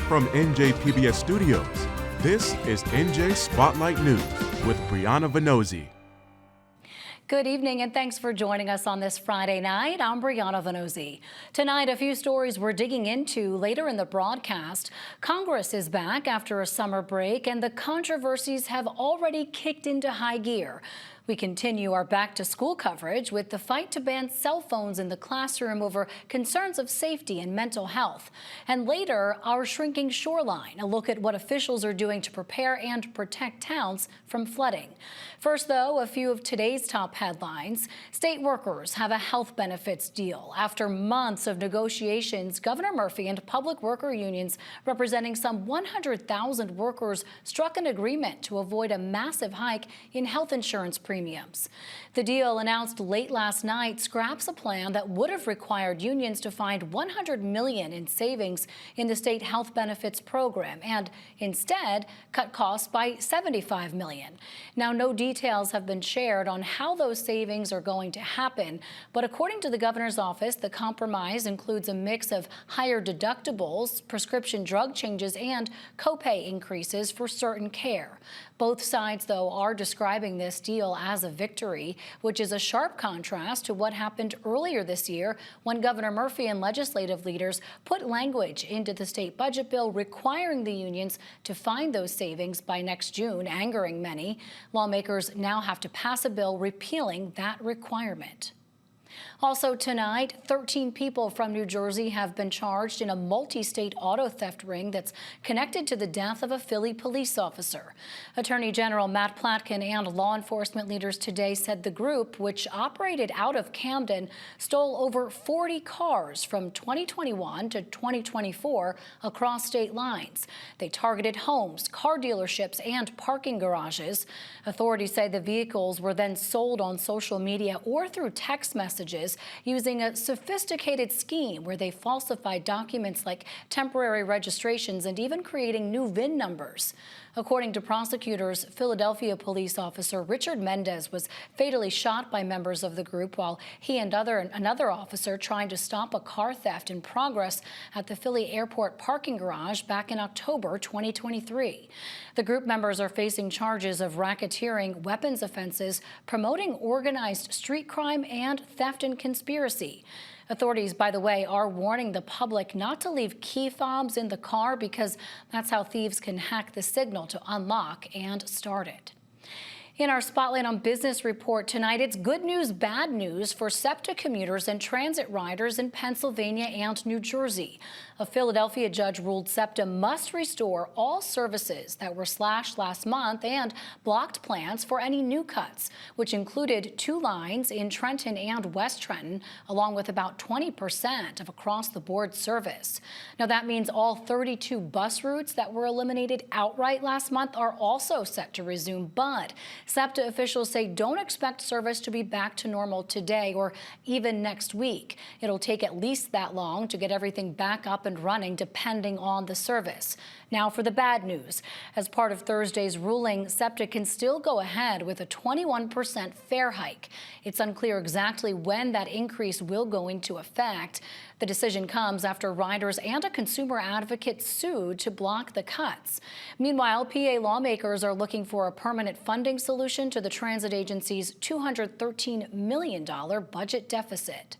From NJPBS Studios, this is NJ Spotlight News with Brianna Venozzi. Good evening and thanks for joining us on this Friday night. I'm Brianna Venozzi. Tonight, a few stories we're digging into later in the broadcast. Congress is back after a summer break and the controversies have already kicked into high gear. We continue our back-to-school coverage with the fight to ban cell phones in the classroom over concerns of safety and mental health. And later, our shrinking shoreline, a look at what officials are doing to prepare and protect towns from flooding. First, though, a few of today's top headlines. State workers have a health benefits deal. After months of negotiations, Governor Murphy and public worker unions representing some 100,000 workers struck an agreement to avoid a massive hike in health insurance premiums. The deal, announced late last night, scraps a plan that would have required unions to find $100 million in savings in the state health benefits program and instead cut costs by $75 million. Now, no details have been shared on how those savings are going to happen, but according to the governor's office, the compromise includes a mix of higher deductibles, prescription drug changes, and copay increases for certain care. Both sides, though, are describing this deal as a victory, which is a sharp contrast to what happened earlier this year when Governor Murphy and legislative leaders put language into the state budget bill requiring the unions to find those savings by next June, angering many. Lawmakers now have to pass a bill repealing that requirement. Also tonight, 13 people from New Jersey have been charged in a multi-state auto theft ring that's connected to the death of a Philly police officer. Attorney General Matt Platkin and law enforcement leaders today said the group, which operated out of Camden, stole over 40 cars from 2021 to 2024 across state lines. They targeted homes, car dealerships, and parking garages. Authorities say the vehicles were then sold on social media or through text messages using a sophisticated scheme where they falsified documents like temporary registrations and even creating new VIN numbers. According to prosecutors, Philadelphia police officer Richard Mendez was fatally shot by members of the group while he and another officer trying to stop a car theft in progress at the Philly airport parking garage back in October 2023. The group members are facing charges of racketeering, weapons offenses, promoting organized street crime, and theft and conspiracy. Authorities, by the way, are warning the public not to leave key fobs in the car because that's how thieves can hack the signal to unlock and start it. In our Spotlight on Business report tonight, it's good news, bad news for SEPTA commuters and transit riders in Pennsylvania and New Jersey. A Philadelphia judge ruled SEPTA must restore all services that were slashed last month and blocked plans for any new cuts, which included 2 lines in Trenton and West Trenton, along with about 20% of across-the-board service. Now, that means all 32 bus routes that were eliminated outright last month are also set to resume, but SEPTA officials say don't expect service to be back to normal today or even next week. It'll take at least that long to get everything back up and running, depending on the service. Now for the bad news. As part of Thursday's ruling, SEPTA can still go ahead with a 21% fare hike. It's unclear exactly when that increase will go into effect. The decision comes after riders and a consumer advocate sued to block the cuts. Meanwhile, PA lawmakers are looking for a permanent funding solution to the transit agency's $213 million budget deficit.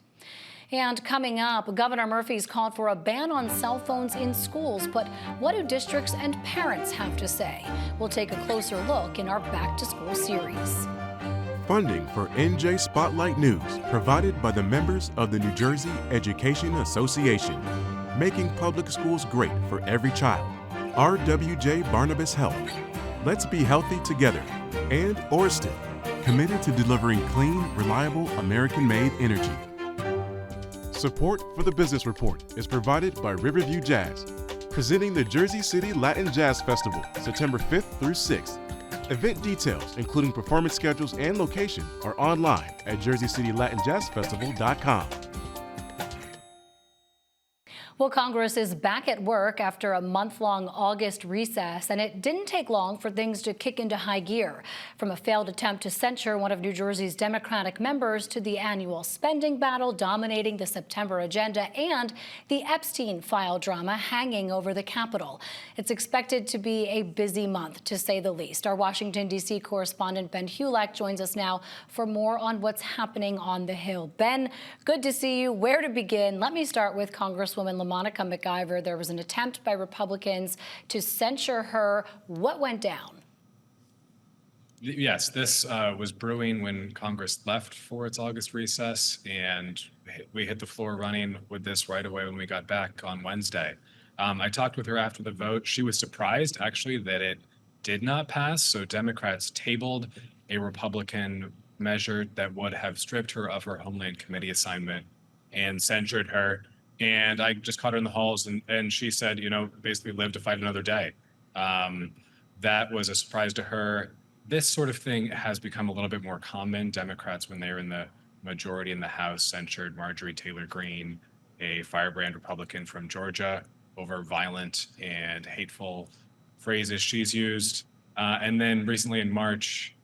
And coming up, Governor Murphy's called for a ban on cell phones in schools. But what do districts and parents have to say? We'll take a closer look in our Back to School series. Funding for NJ Spotlight News provided by the members of the New Jersey Education Association, making public schools great for every child. RWJ Barnabas Health. Let's be healthy together. And Orsted, committed to delivering clean, reliable, American-made energy. Support for the Business Report is provided by Riverview Jazz, presenting the Jersey City Latin Jazz Festival, September 5th through 6th. Event details, including performance schedules and location, are online at jerseycitylatinjazzfestival.com. Well, Congress is back at work after a month-long August recess, and it didn't take long for things to kick into high gear. From a failed attempt to censure one of New Jersey's Democratic members to the annual spending battle dominating the September agenda and the Epstein file drama hanging over the Capitol. It's expected to be a busy month, to say the least. Our Washington, D.C. correspondent Ben Hulak joins us now for more on what's happening on the Hill. Ben, good to see you. Where to begin? Let me start with Congresswoman Monica MacIver. There was an attempt by Republicans to censure her. What went down? Yes, this was brewing when Congress left for its August recess, and we hit the floor running with this right away when we got back on Wednesday. I talked with her after the vote. She was surprised, actually, that it did not pass. So Democrats tabled a Republican measure that would have stripped her of her Homeland Committee assignment and censured her. And I just caught her in the halls, and she said, basically live to fight another day. That was a surprise to her. This sort of thing has become a little bit more common. Democrats, when they were in the majority in the House, censured Marjorie Taylor Greene, a firebrand Republican from Georgia, over violent and hateful phrases she's used. And then recently in March,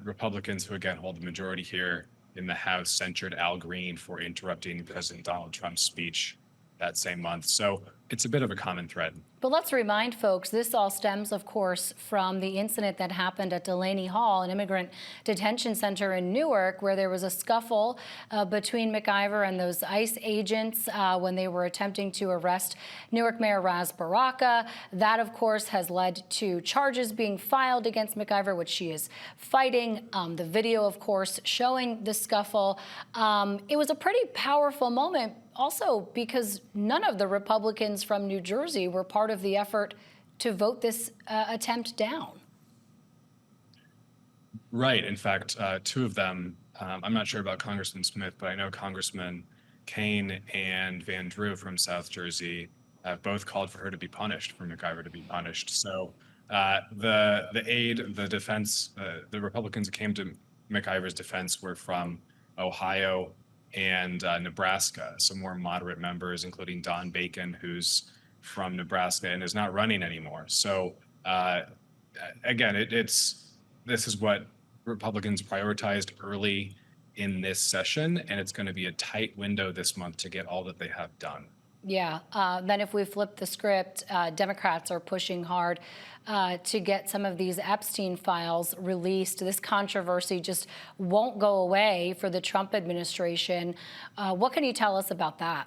Republicans, who again hold the majority here in the House, censured Al Green for interrupting President Donald Trump's speech that same month. So it's a bit of a common thread. But let's remind folks, this all stems, of course, from the incident that happened at Delaney Hall, an immigrant detention center in Newark, where there was a scuffle between MacIver and those ICE agents when they were attempting to arrest Newark Mayor Ras Baraka. That, of course, has led to charges being filed against MacIver, which she is fighting. The video, of course, showing the scuffle. It was a pretty powerful moment, also because none of the Republicans from New Jersey were part of the effort to vote this attempt down. Right. In fact, two of them, I'm not sure about Congressman Smith, but I know Congressman Kane and Van Drew from South Jersey have both called for her to be punished, for MacIver to be punished. So the aid, the defense, the Republicans who came to MacIver's defense were from Ohio and Nebraska, some more moderate members, including Don Bacon, who's from Nebraska and is not running anymore. So again, this is what Republicans prioritized early in this session, and it's going to be a tight window this month to get all that they have done. Yeah. Then if we flip the script, Democrats are pushing hard to get some of these Epstein files released. This controversy just won't go away for the Trump administration. What can you tell us about that?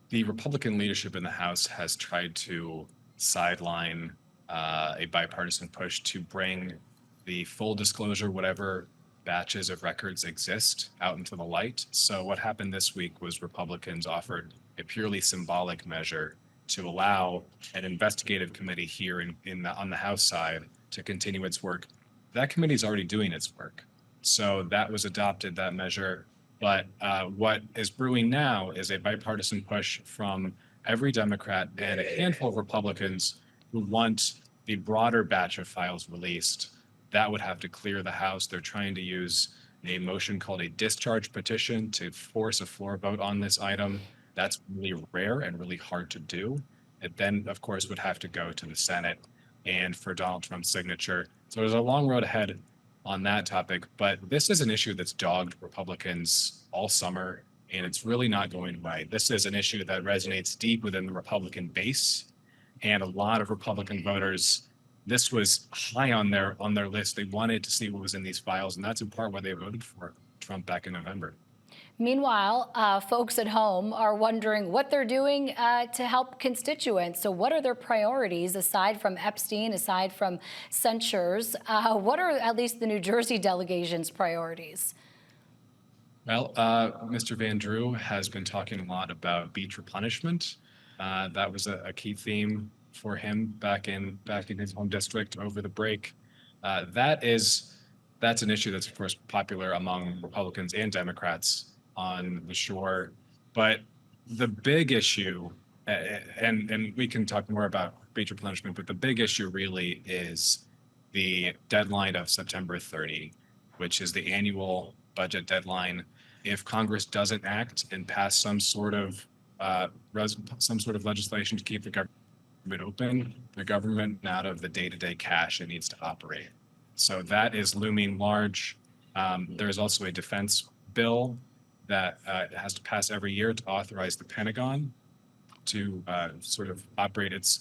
The Republican leadership in the House has tried to sideline a bipartisan push to bring the full disclosure, whatever batches of records exist, out into the light. So what happened this week was Republicans offered a purely symbolic measure to allow an investigative committee here on the House side to continue its work. That committee is already doing its work. So that was adopted, that measure. But what is brewing now is a bipartisan push from every Democrat and a handful of Republicans who want the broader batch of files released. That would have to clear the House. They're trying to use a motion called a discharge petition to force a floor vote on this item. That's really rare and really hard to do. It then, of course, would have to go to the Senate and for Donald Trump's signature. So there's a long road ahead on that topic, but this is an issue that's dogged Republicans all summer, and it's really not going away. This is an issue that resonates deep within the Republican base, and a lot of Republican voters, this was high on their list. They wanted to see what was in these files, and that's in part why they voted for Trump back in November. Meanwhile, folks at home are wondering what they're doing to help constituents. So what are their priorities aside from Epstein, aside from censures? What are at least the New Jersey delegation's priorities? Well, Mr. Van Drew has been talking a lot about beach replenishment. That was a key theme for him back in his home district over the break. That's an issue that's, of course, popular among Republicans and Democrats on the shore. But the big issue, and we can talk more about beach replenishment, but the big issue really is the deadline of September 30, which is the annual budget deadline. If Congress doesn't act and pass some sort of some sort of legislation to keep the government open, the government out of the day-to-day cash it needs to operate. So that is looming large. There is also a defense bill that has to pass every year to authorize the Pentagon to sort of operate its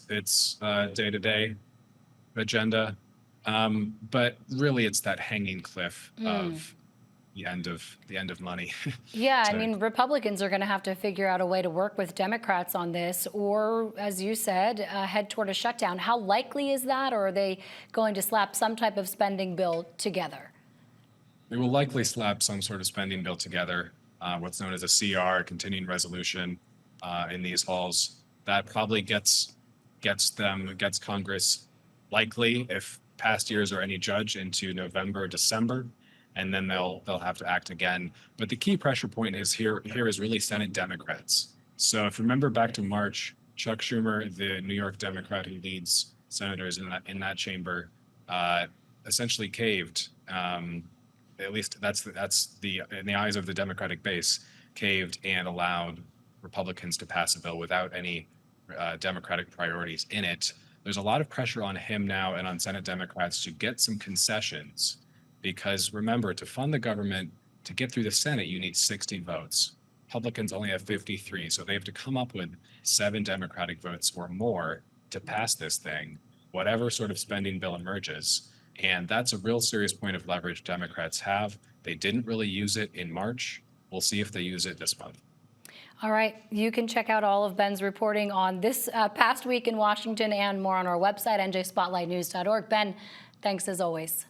day-to-day agenda. But really, it's that hanging cliff of the end of money. Yeah, I to- mean, Republicans are going to have to figure out a way to work with Democrats on this, or, as you said, head toward a shutdown. How likely is that, or are they going to slap some type of spending bill together? They will likely slap some sort of spending bill together, what's known as a CR, continuing resolution, in these halls. That probably gets Congress, likely, if past years are any judge, into November, December, and then they'll have to act again. But the key pressure point is here is really Senate Democrats. So if you remember back to March, Chuck Schumer, the New York Democrat who leads senators in that chamber, essentially caved. At least that's in the eyes of the Democratic base, caved and allowed Republicans to pass a bill without any Democratic priorities in it. There's a lot of pressure on him now and on Senate Democrats to get some concessions, because remember, to fund the government, to get through the Senate, you need 60 votes. Republicans only have 53, so they have to come up with 7 Democratic votes or more to pass this thing, whatever sort of spending bill emerges. And that's a real serious point of leverage Democrats have. They didn't really use it in March. We'll see if they use it this month. All right, you can check out all of Ben's reporting on this past week in Washington and more on our website, njspotlightnews.org. Ben, thanks as always.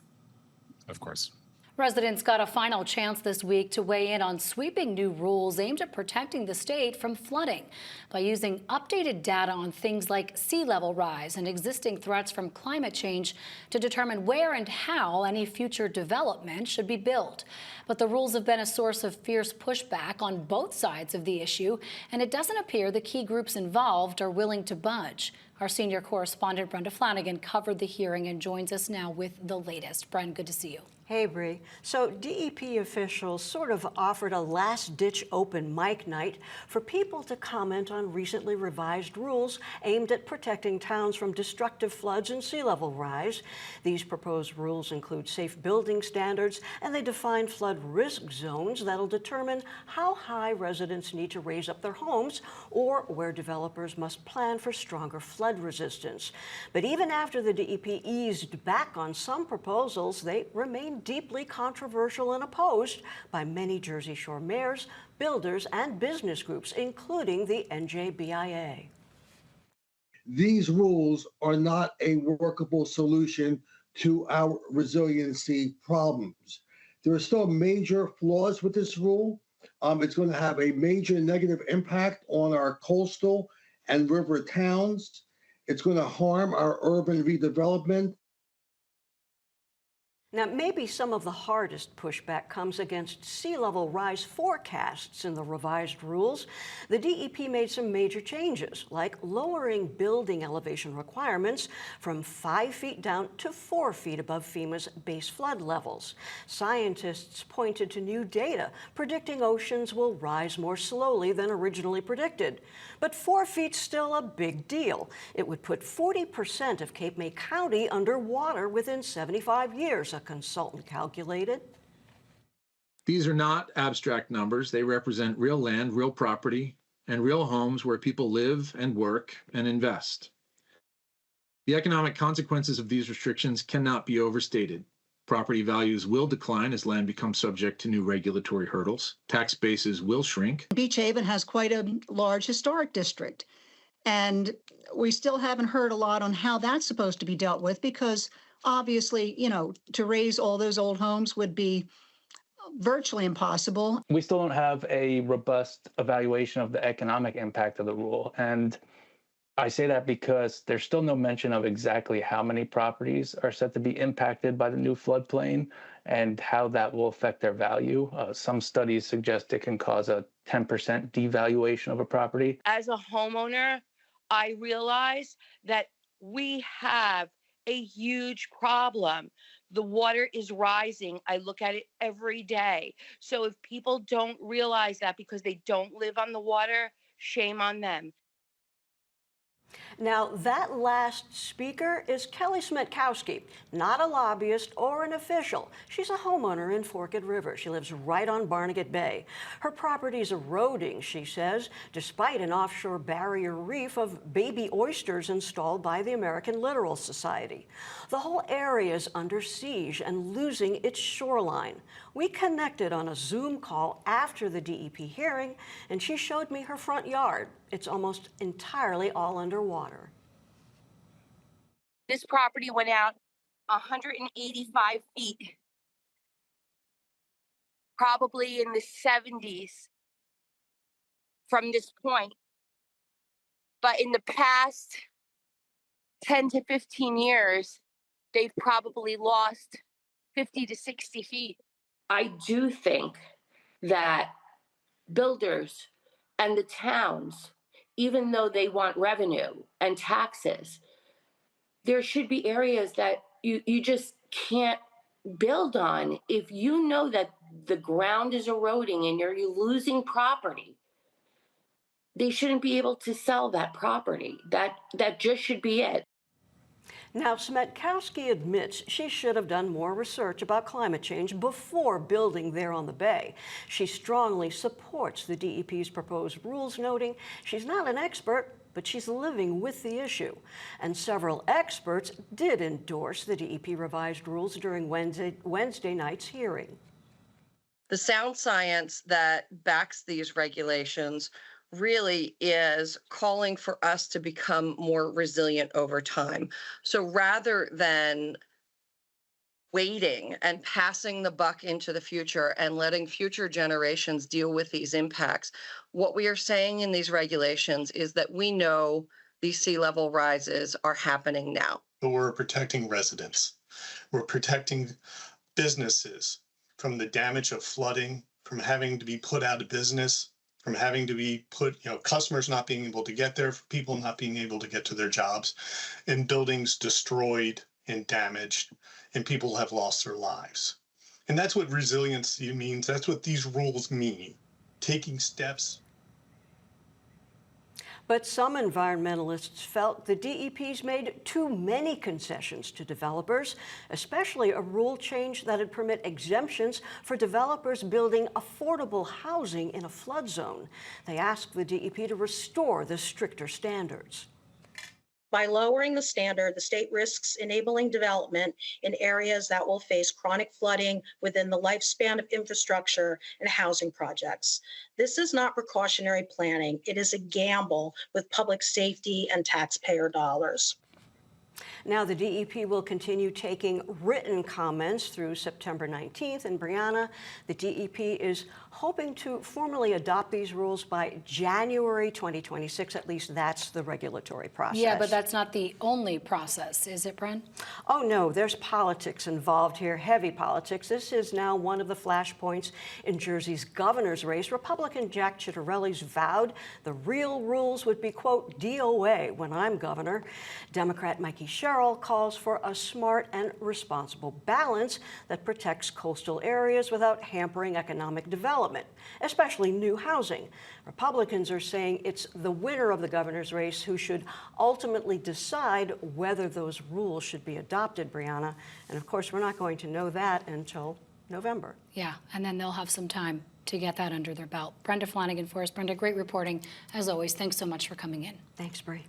Of course. Residents got a final chance this week to weigh in on sweeping new rules aimed at protecting the state from flooding by using updated data on things like sea level rise and existing threats from climate change to determine where and how any future development should be built. But the rules have been a source of fierce pushback on both sides of the issue, and it doesn't appear the key groups involved are willing to budge. Our senior correspondent, Brenda Flanagan, covered the hearing and joins us now with the latest. Brenda, good to see you. Hey, Bree. So DEP officials sort of offered a last-ditch open mic night for people to comment on recently revised rules aimed at protecting towns from destructive floods and sea level rise. These proposed rules include safe building standards, and they define flood risk zones that'll determine how high residents need to raise up their homes or where developers must plan for stronger flood resistance. But even after the DEP eased back on some proposals, they remain deeply controversial and opposed by many Jersey Shore mayors, builders, and business groups, including the NJBIA. These rules are not a workable solution to our resiliency problems. There are still major flaws with this rule. It's going to have a major negative impact on our coastal and river towns. It's going to harm our urban redevelopment. Now, maybe some of the hardest pushback comes against sea level rise forecasts in the revised rules. The DEP made some major changes, like lowering building elevation requirements from 5 feet down to 4 feet above FEMA's base flood levels. Scientists pointed to new data predicting oceans will rise more slowly than originally predicted. But 4 feet's still a big deal. It would put 40% of Cape May County underwater within 75 years, a consultant calculated. These are not abstract numbers. They represent real land, real property, and real homes where people live and work and invest. The economic consequences of these restrictions cannot be overstated. Property values will decline as land becomes subject to new regulatory hurdles. Tax bases will shrink. Beach Haven has quite a large historic district, and we still haven't heard a lot on how that's supposed to be dealt with, because obviously, to raise all those old homes would be virtually impossible. We still don't have a robust evaluation of the economic impact of the rule. And I say that because there's still no mention of exactly how many properties are set to be impacted by the new floodplain and how that will affect their value. Some studies suggest it can cause a 10% devaluation of a property. As a homeowner, I realize that we have a huge problem. The water is rising. I look at it every day. So if people don't realize that because they don't live on the water, Shame on them. Now, that last speaker is Kelly Smetkowski, not a lobbyist or an official. She's a homeowner in Forked River. She lives right on Barnegat Bay. Her property's eroding, she says, despite an offshore barrier reef of baby oysters installed by the American Littoral Society. The whole area is under siege and losing its shoreline. We connected on a Zoom call after the DEP hearing, and she showed me her front yard. It's almost entirely all underwater. This property went out 185 feet, probably in the 70s from this point. But in the past 10 to 15 years, they've probably lost 50 to 60 feet. I do think that builders and the towns, even though they want revenue and taxes, there should be areas that you just can't build on. If you know that the ground is eroding and you're losing property, they shouldn't be able to sell that property. That just should be it. Now, Smetkowski admits she should have done more research about climate change before building there on the bay. She strongly supports the DEP's proposed rules, noting she's not an expert, but she's living with the issue. And several experts did endorse the DEP revised rules during Wednesday night's hearing. The sound science that backs these regulations really is calling for us to become more resilient over time. So rather than waiting and passing the buck into the future and letting future generations deal with these impacts, what we are saying in these regulations is that we know these sea level rises are happening now. But we're protecting residents. We're protecting businesses from the damage of flooding, from having to be put out of business, from having to be put, customers not being able to get there, people not being able to get to their jobs, and buildings destroyed and damaged, and people have lost their lives. And that's what resiliency means. That's what these rules mean. Taking steps. But some environmentalists felt the DEP's made too many concessions to developers, especially a rule change that would permit exemptions for developers building affordable housing in a flood zone. They asked the DEP to restore the stricter standards. By lowering the standard, the state risks enabling development in areas that will face chronic flooding within the lifespan of infrastructure and housing projects. This is not precautionary planning. It is a gamble with public safety and taxpayer dollars. Now, the DEP will continue taking written comments through September 19th. And Brianna, the DEP is hoping to formally adopt these rules by January 2026. At least that's the regulatory process. Yeah, but that's not the only process, is it, Bren? Oh, no, there's politics involved here, heavy politics. This is now one of the flashpoints in Jersey's governor's race. Republican Jack Ciattarelli's vowed the real rules would be, quote, DOA when I'm governor. Democrat Mikey Sherrill calls for a smart and responsible balance that protects coastal areas without hampering economic development, especially new housing. Republicans are saying it's the winner of the governor's race who should ultimately decide whether those rules should be adopted, Brianna. And of course, we're not going to know that until November. Yeah, and then they'll have some time to get that under their belt. Brenda Flanagan for us. Brenda, great reporting. As always, thanks so much for coming in. Thanks, Bri.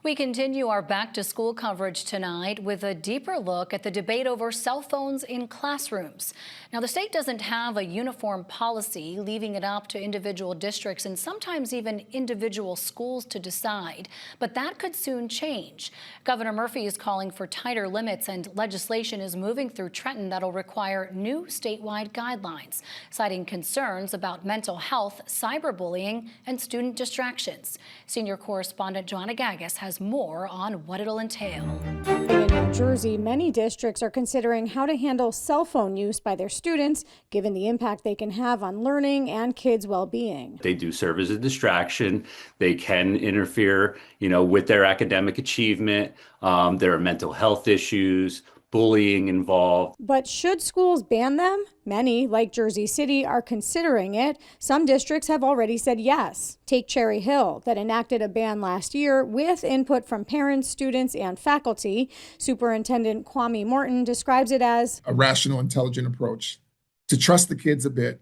We continue our back-to-school coverage tonight with a deeper look at the debate over cell phones in classrooms. Now, the state doesn't have a uniform policy, leaving it up to individual districts and sometimes even individual schools to decide. But that could soon change. Governor Murphy is calling for tighter limits, and legislation is moving through Trenton that'll require new statewide guidelines, citing concerns about mental health, cyberbullying, and student distractions. Senior correspondent Joanna Gagos has more on what it'll entail. In New Jersey, many districts are considering how to handle cell phone use by their students, given the impact they can have on learning and kids' well-being. They do serve as a distraction. They can interfere, with their academic achievement. There are mental health issues, bullying involved. But should schools ban them? Many, like Jersey City, are considering it. Some districts have already said yes. Take Cherry Hill, that enacted a ban last year with input from parents, students, and faculty. Superintendent Kwame Morton describes it as a rational, intelligent approach to trust the kids a bit,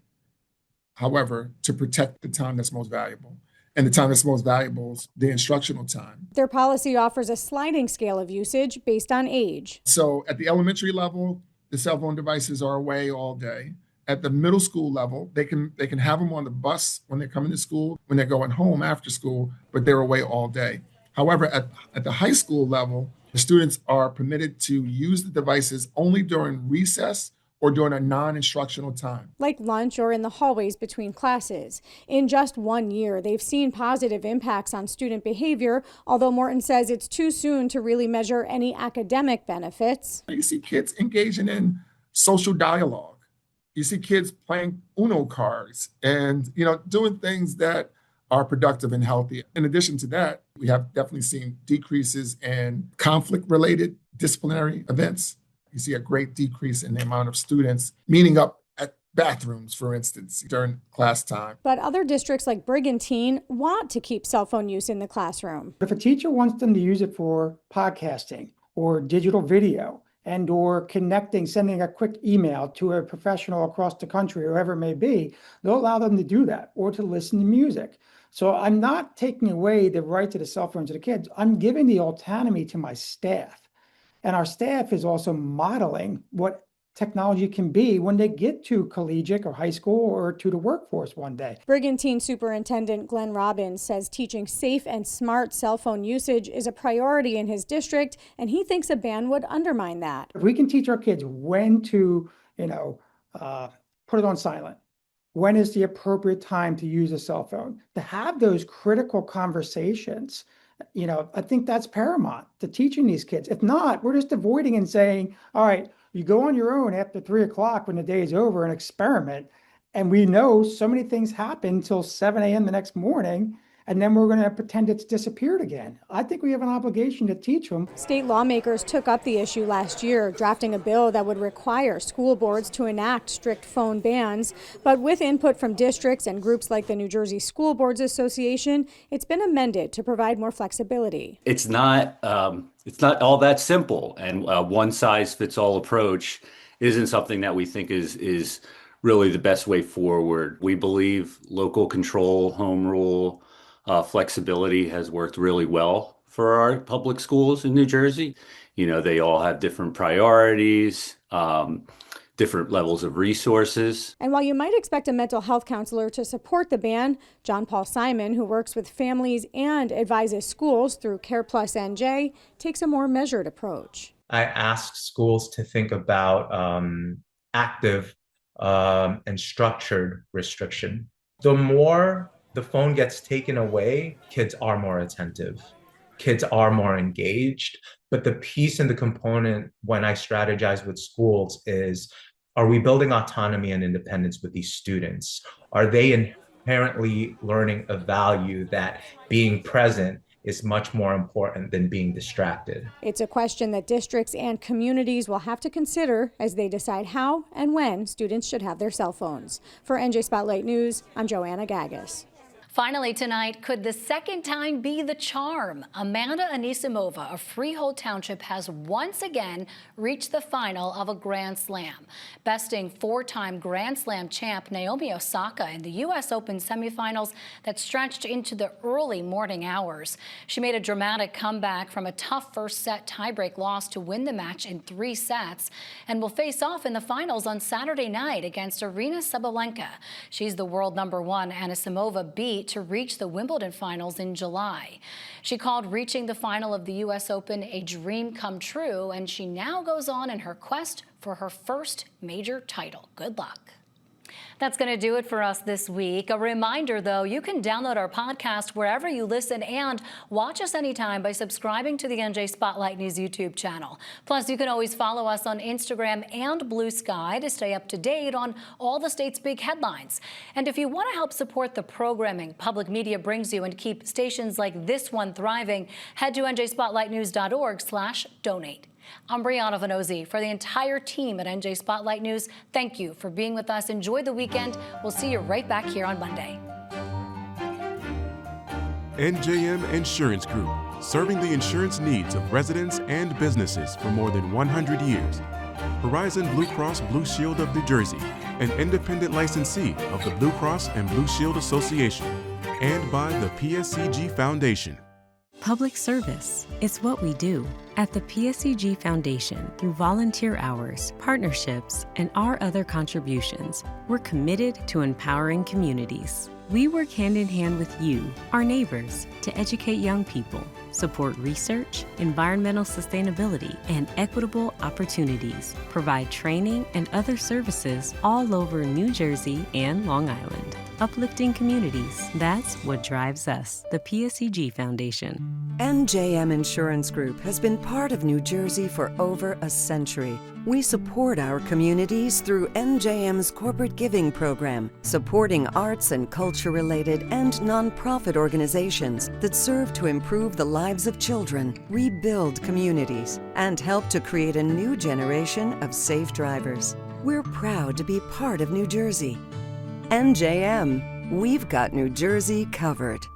however, to protect the time that's most valuable. And the time that's most valuable is the instructional time. Their policy offers a sliding scale of usage based on age. So at the elementary level, the cell phone devices are away all day. At the middle school level, they can have them on the bus when they're coming to school, when they're going home after school, but they're away all day. However, at the high school level, the students are permitted to use the devices only during recess or during a non-instructional time. Like lunch or in the hallways between classes. In just 1 year, they've seen positive impacts on student behavior, although Morton says it's too soon to really measure any academic benefits. You see kids engaging in social dialogue. You see kids playing Uno cards and, doing things that are productive and healthy. In addition to that, we have definitely seen decreases in conflict-related disciplinary events. You see a great decrease in the amount of students meeting up at bathrooms, for instance, during class time. But other districts like Brigantine want to keep cell phone use in the classroom. If a teacher wants them to use it for podcasting or digital video and or connecting, sending a quick email to a professional across the country, whoever it may be, they'll allow them to do that or to listen to music. So I'm not taking away the right to the cell phone to the kids. I'm giving the autonomy to my staff. And our staff is also modeling what technology can be when they get to collegiate or high school or to the workforce one day. Brigantine Superintendent Glenn Robbins says teaching safe and smart cell phone usage is a priority in his district, and he thinks a ban would undermine that. If we can teach our kids when to, put it on silent, when is the appropriate time to use a cell phone, to have those critical conversations, I think that's paramount to teaching these kids. If not, we're just avoiding and saying, all right, you go on your own after 3 o'clock when the day is over and experiment. And we know so many things happen till 7 a.m. the next morning, and then we're going to pretend it's disappeared again. I think we have an obligation to teach them. State lawmakers took up the issue last year, drafting a bill that would require school boards to enact strict phone bans. But with input from districts and groups like the New Jersey School Boards Association, it's been amended to provide more flexibility. It's not all that simple, and one-size-fits-all approach isn't something that we think is really the best way forward. We believe local control, home rule, flexibility has worked really well for our public schools in New Jersey. They all have different priorities, different levels of resources. And while you might expect a mental health counselor to support the ban, John Paul Simon, who works with families and advises schools through Care Plus NJ, takes a more measured approach. I ask schools to think about active and structured restriction. The more the phone gets taken away, kids are more attentive. Kids are more engaged. But the piece and the component when I strategize with schools is, are we building autonomy and independence with these students? Are they inherently learning a value that being present is much more important than being distracted? It's a question that districts and communities will have to consider as they decide how and when students should have their cell phones. For NJ Spotlight News, I'm Joanna Gagas. Finally tonight, could the second time be the charm? Amanda Anisimova of Freehold Township has once again reached the final of a Grand Slam, besting four-time Grand Slam champ Naomi Osaka in the U.S. Open semifinals that stretched into the early morning hours. She made a dramatic comeback from a tough first-set tiebreak loss to win the match in 3 sets and will face off in the finals on Saturday night against Aryna Sabalenka. She's the world #1 Anisimova beat to reach the Wimbledon finals in July. She called reaching the final of the U.S. Open a dream come true, and she now goes on in her quest for her first major title. Good luck. That's going to do it for us this week. A reminder, though, you can download our podcast wherever you listen and watch us anytime by subscribing to the NJ Spotlight News YouTube channel. Plus, you can always follow us on Instagram and Blue Sky to stay up to date on all the state's big headlines. And if you want to help support the programming public media brings you and keep stations like this one thriving, head to njspotlightnews.org/donate. I'm Brianna Venozzi. For the entire team at NJ Spotlight News, thank you for being with us. Enjoy the weekend. We'll see you right back here on Monday. NJM Insurance Group, serving the insurance needs of residents and businesses for more than 100 years. Horizon Blue Cross Blue Shield of New Jersey, an independent licensee of the Blue Cross and Blue Shield Association, and by the PSCG Foundation. Public service is what we do. At the PSCG Foundation, through volunteer hours, partnerships, and our other contributions, we're committed to empowering communities. We work hand in hand with you, our neighbors, to educate young people, support research, environmental sustainability, and equitable opportunities, provide training and other services all over New Jersey and Long Island. Uplifting communities, that's what drives us, the PSCG Foundation. NJM Insurance Group has been part of New Jersey for over a century. We support our communities through NJM's corporate giving program, supporting arts and culture-related and nonprofit organizations that serve to improve the lives of children, rebuild communities, and help to create a new generation of safe drivers. We're proud to be part of New Jersey. NJM, we've got New Jersey covered.